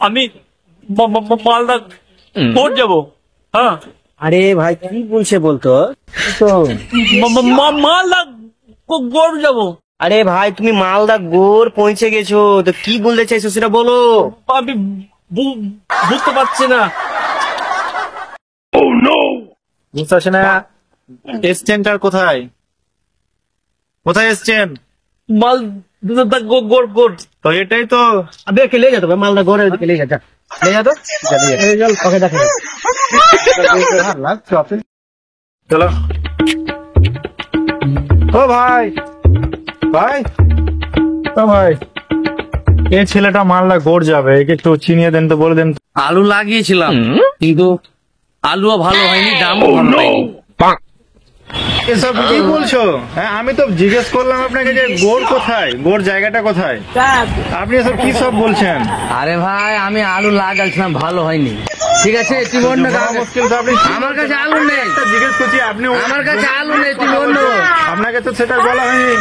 আমি মালদা কোর্ট যাবো। হ্যাঁ, আরে ভাই কি বলছে বলতো মালদা কোর্ট যাবো। আরে ভাই তুমি মালদা গোর পৌঁছে গেছো তো কি বলতে চাইছো সেটা বলো। আমি বুঝতে পারছি না। বুঝতে পারছি না। এসছেনটার কোথায় কোথায় এসছেন? মালদা গোর। তো এটাই তো। আবে কে ले जा तो मालदा गोरे के ले जा जा ले जा तो ले चल ओके देखे চলো। ও ভাই ভাই ও ভাই, এই ছেলেটা মালদা গোর যাবে, একে একটু চিনিয়ে দেন তো, বলে দেন। আলু লাগিয়েছিলাম কিন্তু আলুও ভালো হয়নি, দামও ভালো হয়নি। এসব কি বলছো? হ্যাঁ, আমি তো জিজ্ঞেস করলাম আপনাকে যে গোর কোথায়, গোর জায়গাটা কোথায়, আপনি এসব কি সব বলছেন? আরে ভাই আমি আলু লাগাইছিলাম, ভালো হয়নি। ঠিক আছে, তুমি অন্য মুশকিল তো। আপনি আমার কাছে আলু নেই, জিজ্ঞেস করছি, আপনি আমার কাছে আলু নেই, তুমি অন্য। আপনাকে তো সেটা বলা হয়নি।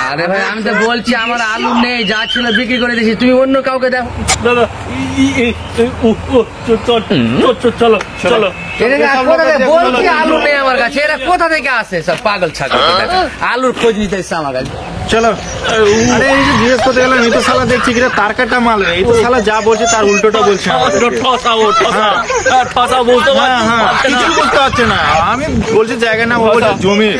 আরে ভাই আমি তো বলছি আমার আলু নেই, যা ছিল বিক্রি করে দিয়েছি, তুমি অন্য কাউকে দাও। দাদা চলো চলো। বলছি আলু নেই আমার কাছে, এরা কোথা থেকে আসে সব পাগল ছাগল? আলুর খোঁজ নিতে এসছে আমার কাছে। চলো। আরে এই যে জিজ্ঞেস করতে গেলাম, এই তো শালা দেখছি কিনা তার কাটা মাল, এই তো শালা যা বলছে তার উল্টোটা বলছে। ঠসা বুঝতে হ্যাঁ হ্যাঁ, কিছু বুঝতে পারছে না। আমি বলছি জায়গা না, ও বলছে জমি।